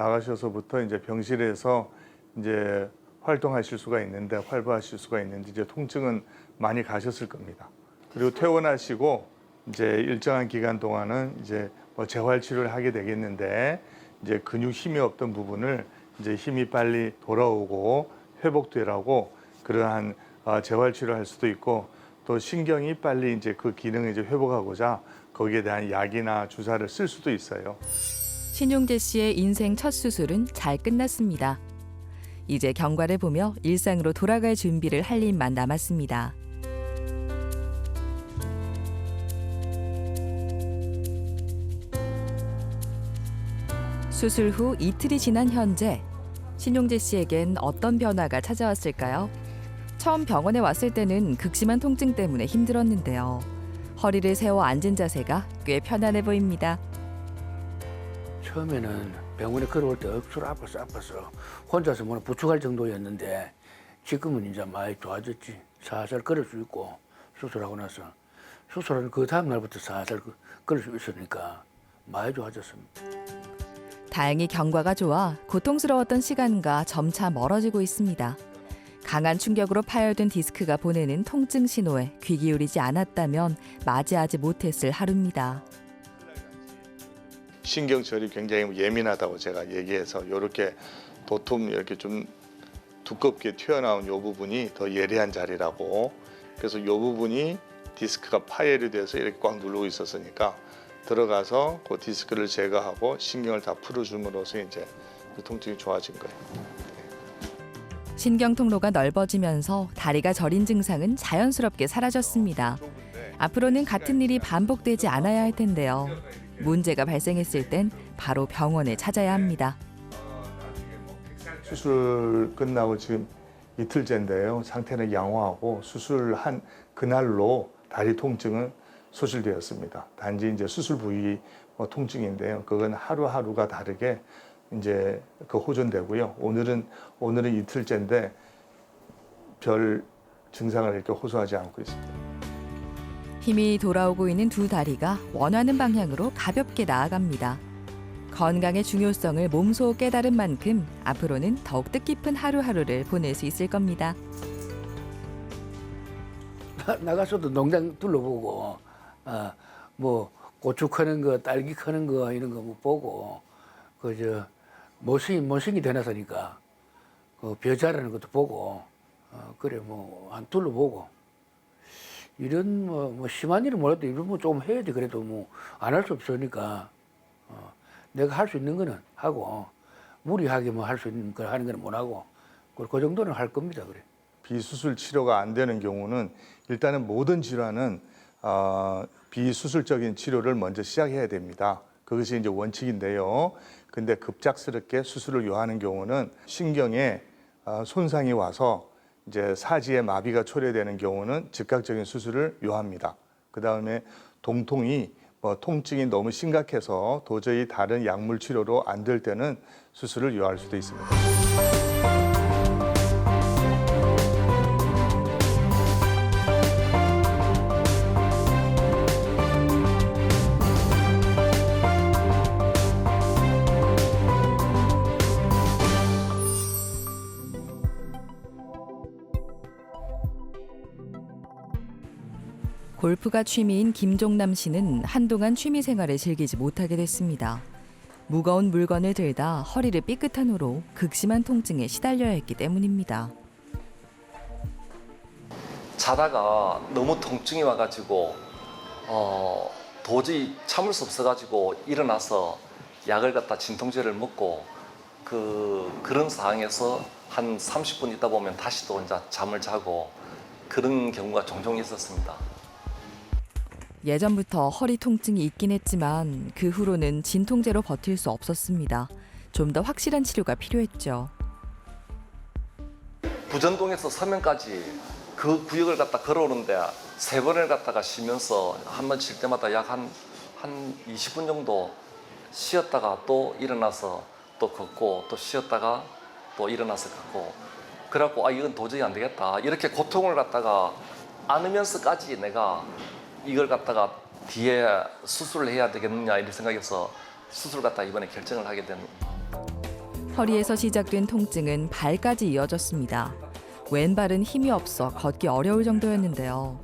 이제 병실에서 이제 활동하실 수가 있는데 활보하실 수가 있는데 이제 통증은 많이 가셨을 겁니다. 그리고 퇴원하시고 이제 일정한 기간 동안은 이제 뭐 재활 치료를 하게 되겠는데 이제 근육 힘이 없던 부분을 이제 힘이 빨리 돌아오고 회복되라고 그러한 재활 치료를 할 수도 있고 또 신경이 빨리 이제 그 기능을 이제 회복하고자 거기에 대한 약이나 주사를 쓸 수도 있어요. 신용재 씨의 인생 첫 수술은 잘 끝났습니다. 이제 경과를 보며 일상으로 돌아갈 준비를 할 일만 남았습니다. 수술 후 이틀이 지난 현재 신용재 씨에겐 어떤 변화가 찾아왔을까요? 처음 병원에 왔을 때는 극심한 통증 때문에 힘들었는데요. 허리를 세워 앉은 자세가 꽤 편안해 보입니다. 처음에는 병원에 걸어올 때 억수로 아파서 혼자서 뭐 부축할 정도였는데 지금은 이제 많이 좋아졌지. 살살 걸을 수 있고 수술하고 나서 수술하는 그 다음 날부터 살살 걸을 수 있으니까 많이 좋아졌습니다. 다행히 경과가 좋아 고통스러웠던 시간과 점차 멀어지고 있습니다. 강한 충격으로 파열된 디스크가 보내는 통증 신호에 귀 기울이지 않았다면 맞이하지 못했을 하루입니다. 신경절이 굉장히 예민하다고 제가 얘기해서 이렇게 도톰 이렇게 좀 두껍게 튀어나온 이 부분이 더 예리한 자리라고, 그래서 이 부분이 디스크가 파열이 돼서 이렇게 꽉 누르고 있었으니까 들어가서 그 디스크를 제거하고 신경을 다 풀어줌으로써 이제 그 통증이 좋아진 거예요. 신경 통로가 넓어지면서 다리가 저린 증상은 자연스럽게 사라졌습니다. 앞으로는 같은 일이 반복되지 않아야 할 텐데요. 문제가 발생했을 땐 바로 병원에 찾아야 합니다. 수술 끝나고 지금 이틀째인데요. 상태는 양호하고 수술한 그날로 다리 통증은 소실되었습니다. 단지 이제 수술 부위 통증인데요. 그건 하루하루가 다르게 이제 호전되고요. 오늘은 이틀째인데 별 증상을 이렇게 호소하지 않고 있습니다. 힘이 돌아오고 있는 두 다리가 원하는 방향으로 가볍게 나아갑니다. 건강의 중요성을 몸소 깨달은 만큼 앞으로는 더욱 뜻깊은 하루하루를 보낼 수 있을 겁니다. 나가서도 농장 둘러보고 뭐 고추 크는 거, 딸기 크는 거 이런 거 뭐 보고 그저 모싱이 되나서니까 그 벼 자라는 것도 보고 그래 뭐 한 둘러 보고 이런 뭐 심한 일은 몰라도 이런 뭐 좀 해야지 그래도 뭐 안 할 수 없으니까 내가 할 수 있는 거는 하고 무리하게 뭐 할 수 있는 걸 하는 거는 못 하고 그 정도는 할 겁니다 그래. 비수술 치료가 안 되는 경우는 일단은 모든 질환은 비수술적인 치료를 먼저 시작해야 됩니다. 그것이 이제 원칙인데요. 근데 급작스럽게 수술을 요하는 경우는 신경에 손상이 와서 이제 사지에 마비가 초래되는 경우는 즉각적인 수술을 요합니다. 그 다음에 동통이 통증이 너무 심각해서 도저히 다른 약물 치료로 안 될 때는 수술을 요할 수도 있습니다. 골프가 취미인 김종남 씨는 한동안 취미 생활을 즐기지 못하게 됐습니다. 무거운 물건을 들다 허리를 삐끗한 후로 극심한 통증에 시달려야 했기 때문입니다. 자다가 너무 통증이 와가지고 도저히 참을 수 없어가지고 일어나서 약을 갖다 진통제를 먹고 그런 상황에서 한 30분 있다 보면 다시 또 이제 잠을 자고 그런 경우가 종종 있었습니다. 예전부터 허리 통증이 있긴 했지만 그 후로는 진통제로 버틸 수 없었습니다. 좀 더 확실한 치료가 필요했죠. 부전동에서 서면까지 그 구역을 갖다 걸어오는데 3번을 갖다가 쉬면서 한 번 칠 때마다 약 한 20분 정도 쉬었다가 또 일어나서 또 걷고 또 쉬었다가 또 일어나서 걷고 그래갖고 이건 도저히 안 되겠다 이렇게 고통을 갖다가 안으면서까지 내가 이걸 갖다가 뒤에 수술을 해야 되겠느냐 이런 생각에서 수술 갖다 이번에 결정을 하게 된. 허리에서 시작된 통증은 발까지 이어졌습니다. 왼발은 힘이 없어 걷기 어려울 정도였는데요.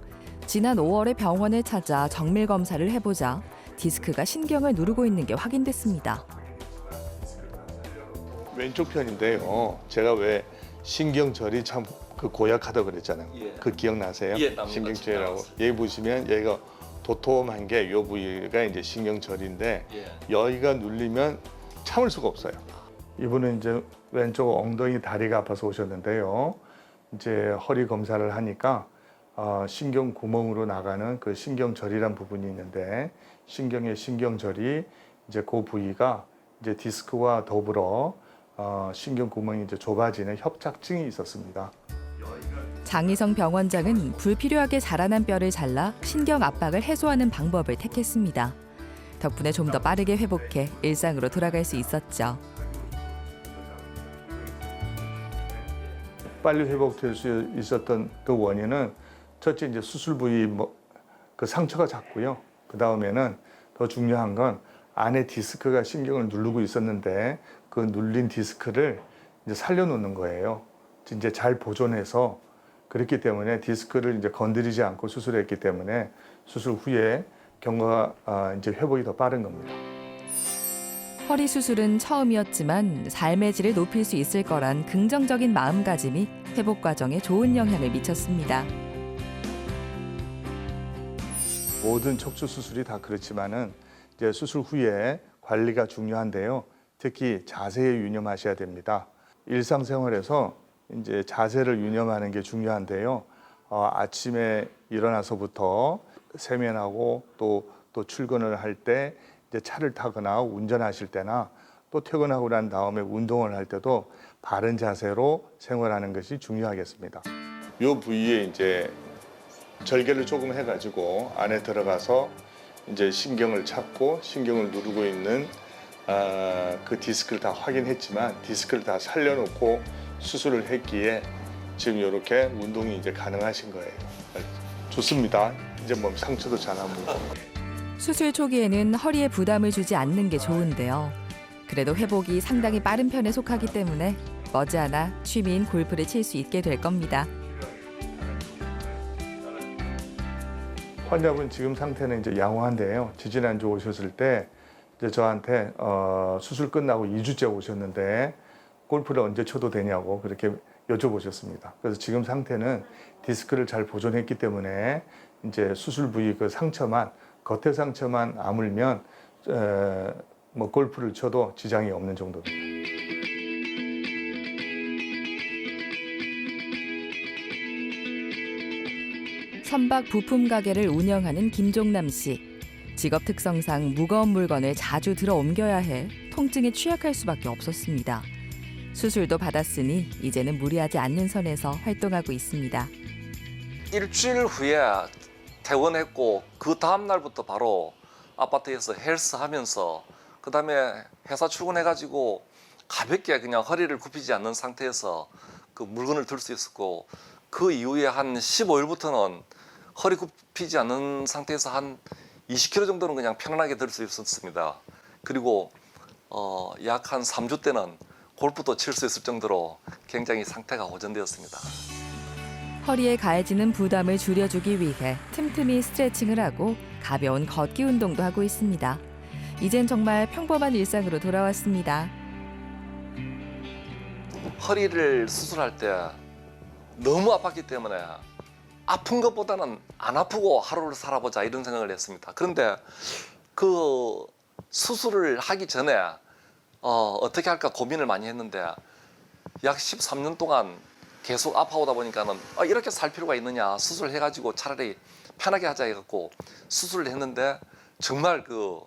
지난 5월에 병원을 찾아 정밀 검사를 해보자 디스크가 신경을 누르고 있는 게 확인됐습니다. 왼쪽 편인데요. 제가 왜 신경절이 참 고약하다고 그랬잖아요. 예. 그 기억나세요? 예, 납니다. 신경절이라고. 나왔어요. 여기 보시면 여기가 도톰한 게 이 부위가 이제 신경절인데 여기가 눌리면 참을 수가 없어요. 이분은 이제 왼쪽 엉덩이 다리가 아파서 오셨는데요. 이제 허리 검사를 하니까 신경 구멍으로 나가는 그 신경절이란 부분이 있는데 신경의 신경절이 이제 그 부위가 이제 디스크와 더불어 신경 구멍이 이제 좁아지는 협착증이 있었습니다. 장희성 병원장은 불필요하게 자라난 뼈를 잘라 신경 압박을 해소하는 방법을 택했습니다. 덕분에 좀 더 빠르게 회복해 일상으로 돌아갈 수 있었죠. 빨리 회복될 수 있었던 그 원인은 첫째 이제 수술 부위 그 상처가 작고요. 그 다음에는 더 중요한 건 안에 디스크가 신경을 누르고 있었는데 그 눌린 디스크를 이제 살려놓는 거예요. 이제 잘 보존해서 그렇기 때문에 디스크를 이제 건드리지 않고 수술했기 때문에 수술 후에 경과가 이제 회복이 더 빠른 겁니다. 허리 수술은 처음이었지만 삶의 질을 높일 수 있을 거란 긍정적인 마음가짐이 회복 과정에 좋은 영향을 미쳤습니다. 모든 척추 수술이 다 그렇지만은 이제 수술 후에 관리가 중요한데요. 특히 자세에 유념하셔야 됩니다. 일상생활에서 이제 자세를 유념하는 게 중요한데요. 아침에 일어나서부터 세면하고 또 출근을 할 때 이제 차를 타거나 운전하실 때나 또 퇴근하고 난 다음에 운동을 할 때도 바른 자세로 생활하는 것이 중요하겠습니다. 이 부위에 이제 절개를 조금 해가지고 안에 들어가서 이제 신경을 찾고 신경을 누르고 있는 그 디스크를 다 확인했지만 디스크를 다 살려놓고 수술을 했기에 지금 이렇게 운동이 이제 가능하신 거예요. 좋습니다. 이제 몸 상처도 잘 안 보고. 수술 초기에는 허리에 부담을 주지 않는 게 좋은데요. 그래도 회복이 상당히 빠른 편에 속하기 때문에 머지않아 취미인 골프를 칠 수 있게 될 겁니다. 환자분 지금 상태는 이제 양호한데요. 지지난주 오셨을 때 이제 저한테 수술 끝나고 2주째 오셨는데 골프를 언제 쳐도 되냐고 그렇게 여쭤보셨습니다. 그래서 지금 상태는 디스크를 잘 보존했기 때문에 이제 수술 부위 그 상처만 겉에 상처만 아물면 뭐 골프를 쳐도 지장이 없는 정도입니다. 선박 부품 가게를 운영하는 김종남 씨. 직업 특성상 무거운 물건을 자주 들어 옮겨야 해 통증에 취약할 수밖에 없었습니다. 수술도 받았으니 이제는 무리하지 않는 선에서 활동하고 있습니다. 일주일 후에 퇴원했고 그 다음 날부터 바로 아파트에서 헬스하면서 그다음에 회사 출근해가지고 가볍게 그냥 허리를 굽히지 않는 상태에서 그 물건을 들 수 있었고 그 이후에 한 15일부터는 허리 굽히지 않는 상태에서 한 20kg 정도는 그냥 편안하게 들 수 있었습니다. 그리고 약 한 3주 때는 골프도 칠 수 있을 정도로 굉장히 상태가 호전되었습니다. 허리에 가해지는 부담을 줄여주기 위해 틈틈이 스트레칭을 하고 가벼운 걷기 운동도 하고 있습니다. 이젠 정말 평범한 일상으로 돌아왔습니다. 허리를 수술할 때 너무 아팠기 때문에 아픈 것보다는 안 아프고 하루를 살아보자 이런 생각을 했습니다. 그런데 그 수술을 하기 전에 어떻게 할까 고민을 많이 했는데 약 13년 동안 계속 아파오다 보니까는 이렇게 살 필요가 있느냐, 수술해가지고 차라리 편하게 하자 해갖고 수술을 했는데 정말 그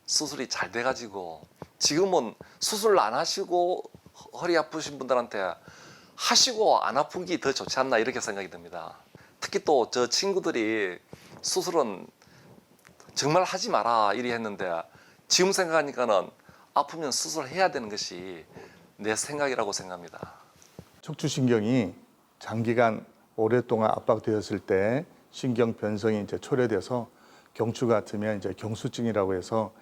수술이 잘 돼가지고 지금은 수술 안 하시고 허리 아프신 분들한테 하시고 안 아픈 게 더 좋지 않나 이렇게 생각이 듭니다. 특히 또 저 친구들이 수술은 정말 하지 마라 이리 했는데 지금 생각하니까는 아프면 수술해야 되는 것이 내 생각이라고 생각합니다. 척추신경이 장기간 오랫동안 압박되었을 때 신경 변성이 이제 초래돼서 경추 같으면 이제 경수증이라고 해서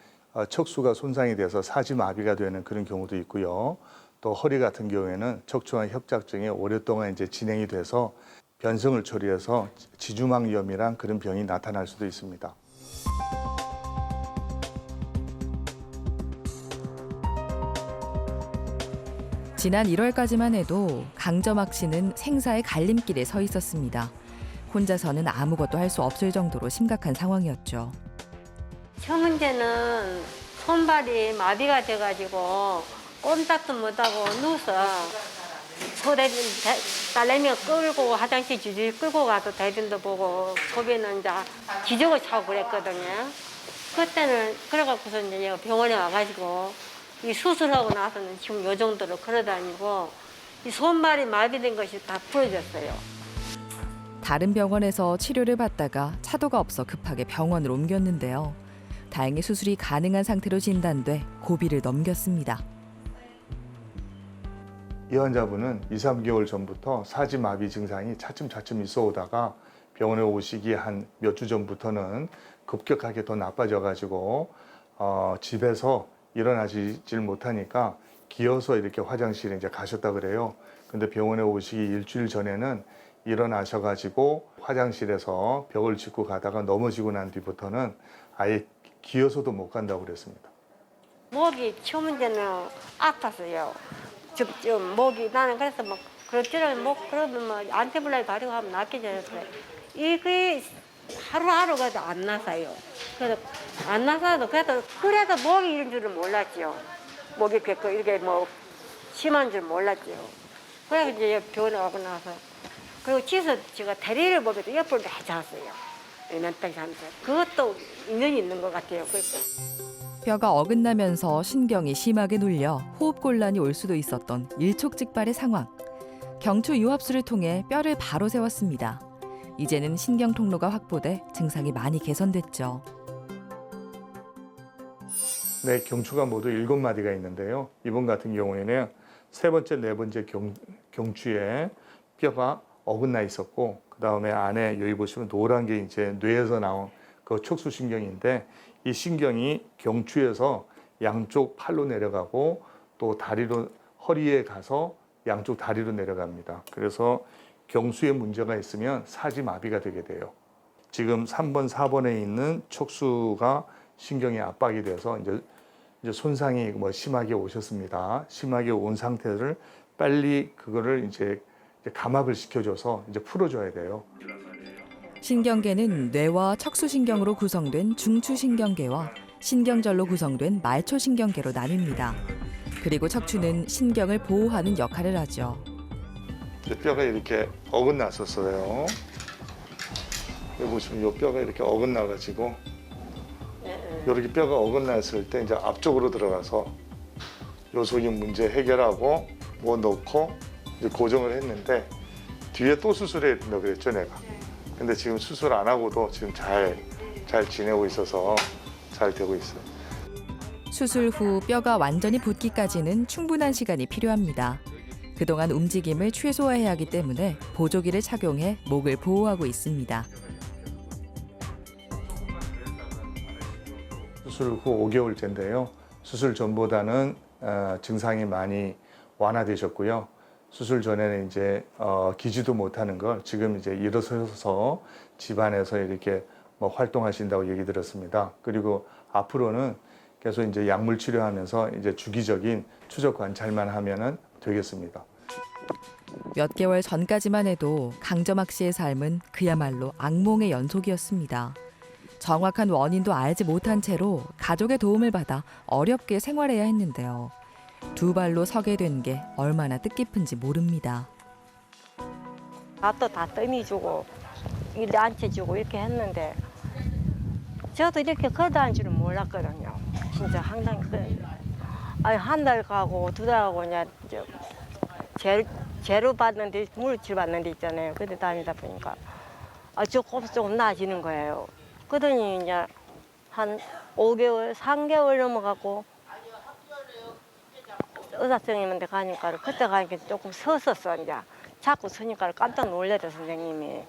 척수가 손상이 돼서 사지마비가 되는 그런 경우도 있고요. 또 허리 같은 경우에는 척추관 협착증이 오랫동안 이제 진행이 돼서 변성을 초래해서 지주막염이란 그런 병이 나타날 수도 있습니다. 지난 1월까지만 해도 강점학 씨는 생사의 갈림길에 서 있었습니다. 혼자서는 아무것도 할 수 없을 정도로 심각한 상황이었죠. 첫 문제는 손발이 마비가 돼가지고 꼼짝도 못하고 누워서 딸내미가 끌고 화장실 줄줄 끌고 가서 대변도 보고 소변은 이제 기저귀 차고 그랬거든요. 그때는 그래갖고서 이제 병원에 와가지고 이 수술하고 나서는 지금 요 정도로 걸어다니고 이 손발이 마비된 것이 다 풀어졌어요. 다른 병원에서 치료를 받다가 차도가 없어 급하게 병원을 옮겼는데요. 다행히 수술이 가능한 상태로 진단돼 고비를 넘겼습니다. 이 환자분은 2, 3개월 전부터 사지마비 증상이 차츰 있어 오다가 병원에 오시기 한 몇 주 전부터는 급격하게 더 나빠져가지고 집에서 일어나질 못하니까 기어서 이렇게 화장실에 이제 가셨다 그래요. 근데 병원에 오시기 일주일 전에는 일어나셔가지고 화장실에서 벽을 짚고 가다가 넘어지고 난 뒤부터는 아예 기어서도 못 간다고 그랬습니다. 목이 처음 문제는 아팠어요. 좀 목이 나는 그래서 막 그렇지는 목 그러면 뭐 안테블라이 바르고 하면 낫겠잖아요. 이게 하루하루가 안 나서요. 그래서 안 나서도 그래도 목이 이런 줄은 몰랐죠. 목이 이렇게 뭐 심한 줄 몰랐죠. 그래서 이제 병원에 오고 나서 그리고 집에서 제가 대리를 보면서 옆을 다 잤어요. 맨땅 자면서 그것도 인연이 있는 것 같아요. 뼈가 어긋나면서 신경이 심하게 눌려 호흡곤란이 올 수도 있었던 일촉즉발의 상황. 경추 유합술을 통해 뼈를 바로 세웠습니다. 이제는 신경 통로가 확보돼 증상이 많이 개선됐죠. 네, 경추가 모두 7마디가 있는데요. 이분 같은 경우에는 세 번째, 네 번째 경추에 뼈가 어긋나 있었고, 그 다음에 안에 여기 보시면 노란 게 이제 뇌에서 나온 그 척수신경인데, 이 신경이 경추에서 양쪽 팔로 내려가고 또 다리로 허리에 가서 양쪽 다리로 내려갑니다. 그래서 경수에 문제가 있으면 사지마비가 되게 돼요. 지금 3번, 4번에 있는 척수가 신경에 압박이 돼서 이제 손상이 뭐 심하게 오셨습니다. 심하게 온 상태를 빨리 그거를 이제 감압을 시켜줘서 이제 풀어줘야 돼요. 신경계는 뇌와 척수신경으로 구성된 중추신경계와 신경절로 구성된 말초신경계로 나뉩니다. 그리고 척추는 신경을 보호하는 역할을 하죠. 뼈가 이렇게 어긋났었어요. 여기 보시면 이 뼈가 이렇게 어긋나가지고 이렇게 뼈가 어긋났을 때 이제 앞쪽으로 들어가서 요소기 문제 해결하고 뭐 넣고 이제 고정을 했는데 뒤에 또 수술해야 된다고 그랬죠, 내가. 근데 지금 수술 안 하고도 지금 잘 지내고 있어서 잘 되고 있어요. 수술 후 뼈가 완전히 붙기까지는 충분한 시간이 필요합니다. 그동안 움직임을 최소화해야 하기 때문에 보조기를 착용해 목을 보호하고 있습니다. 수술 후 5개월째인데요. 수술 전보다는 증상이 많이 완화되셨고요. 수술 전에는 이제 기지도 못하는 걸 지금 이제 일어서서 집안에서 이렇게 뭐 활동하신다고 얘기 들었습니다. 그리고 앞으로는 계속 이제 약물 치료하면서 이제 주기적인 추적 관찰만 하면은 되겠습니다. 몇 개월 전까지만 해도 강점학 씨의 삶은 그야말로 악몽의 연속이었습니다. 정확한 원인도 알지 못한 채로 가족의 도움을 받아 어렵게 생활해야 했는데요. 두 발로 서게 된 게 얼마나 뜻깊은지 모릅니다. 밥도 다 떠미주고 일에 앉혀주고 이렇게 했는데 저도 이렇게 걸어다닐 줄은 몰랐거든요. 진짜 항상 한 달 가고 두 달 가고 그냥 재료 받는데 물질 받는 데 있잖아요. 그때 다니다 보니까 조금 나아지는 거예요. 그러더니 이제 한 5개월, 3개월 넘어가고 의사 선생님한테 가니까 그때 가니까 조금 섰었어. 이제 자꾸 서니까 깜짝 놀래요, 선생님이.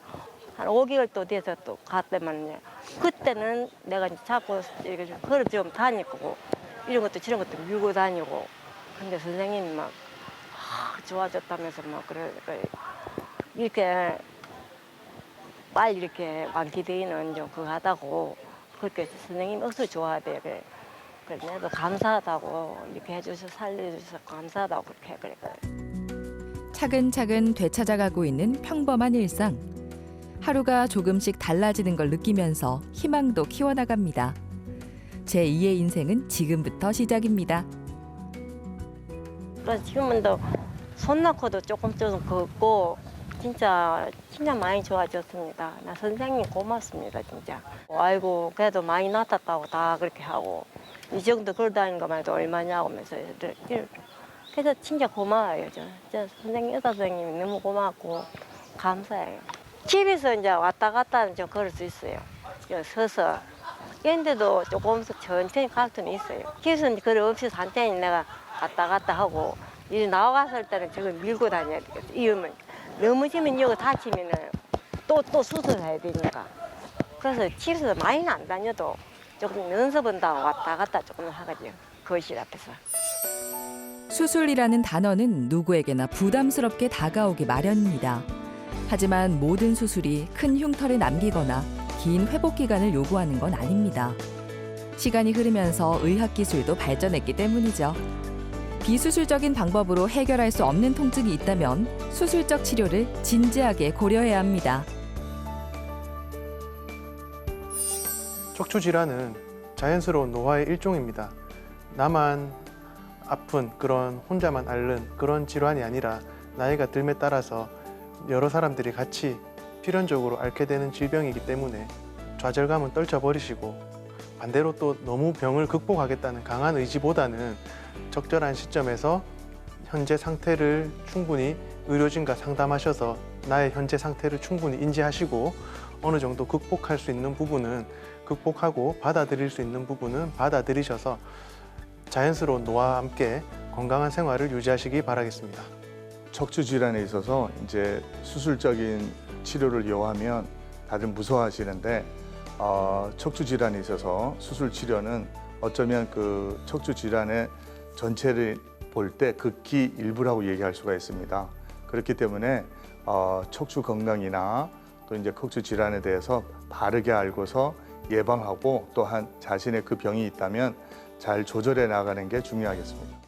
한 5개월 또 돼서 또 갔더만 그때는 내가 이제 자꾸 이렇게 걸어 좀 다니고 이런 것도 저런 것도 밀고 다니고 근데 선생님이 막 좋아졌다면서 막 그래 이렇게 빨리 이렇게 완기되는 좀 그거 하다고 그렇게 선생님이 어서 좋아하대. 그래 내가 감사하다고 이렇게 해주셔서 살려주셔서 감사하다고 그렇게 그래. 차근차근 되찾아가고 있는 평범한 일상. 하루가 조금씩 달라지는 걸 느끼면서 희망도 키워나갑니다. 제2의 인생은 지금부터 시작입니다. 그래서 지금은 더 손 놓고도 조금 걷고 진짜 많이 좋아졌습니다. 나 선생님 고맙습니다, 진짜. 아이고 그래도 많이 낫았다고 다 그렇게 하고 이 정도 걸어다니는 것만 해도 얼마냐고 하면서 그래서 진짜 고마워요. 저 선생님, 의사 선생님이 너무 고맙고 감사해요. 집에서 이제 왔다 갔다 좀 걸을 수 있어요. 서서. 그런데도 조금씩 천천히 갈 수는 있어요. 집에서 그래 없이 산책이 내가 왔다 갔다 하고 이제 나와갔을 때는 저걸 밀고 다녀야 되겠어. 이러면 넘어지면 여기 다치면은 또 수술해야 되니까. 그래서 집에서 많이는 안 다녀도 조금 연습한다고 왔다 갔다 조금 하거든요. 거실 앞에서. 수술이라는 단어는 누구에게나 부담스럽게 다가오기 마련입니다. 하지만 모든 수술이 큰 흉터를 남기거나 긴 회복 기간을 요구하는 건 아닙니다. 시간이 흐르면서 의학 기술도 발전했기 때문이죠. 비수술적인 방법으로 해결할 수 없는 통증이 있다면 수술적 치료를 진지하게 고려해야 합니다. 척추 질환은 자연스러운 노화의 일종입니다. 나만 아픈 그런 혼자만 앓는 그런 질환이 아니라 나이가 듦에 따라서 여러 사람들이 같이 필연적으로 앓게 되는 질병이기 때문에 좌절감은 떨쳐버리시고 반대로 또 너무 병을 극복하겠다는 강한 의지보다는 적절한 시점에서 현재 상태를 충분히 의료진과 상담하셔서 나의 현재 상태를 충분히 인지하시고 어느 정도 극복할 수 있는 부분은 극복하고 받아들일 수 있는 부분은 받아들이셔서 자연스러운 노화와 함께 건강한 생활을 유지하시기 바라겠습니다. 척추 질환에 있어서 이제 수술적인 치료를 요하면 다들 무서워하시는데 척추 질환에 있어서 수술 치료는 어쩌면 그 척추 질환의 전체를 볼 때 극히 일부라고 얘기할 수가 있습니다. 그렇기 때문에 척추 건강이나 또 이제 척추 질환에 대해서 바르게 알고서 예방하고 또한 자신의 그 병이 있다면 잘 조절해 나가는 게 중요하겠습니다.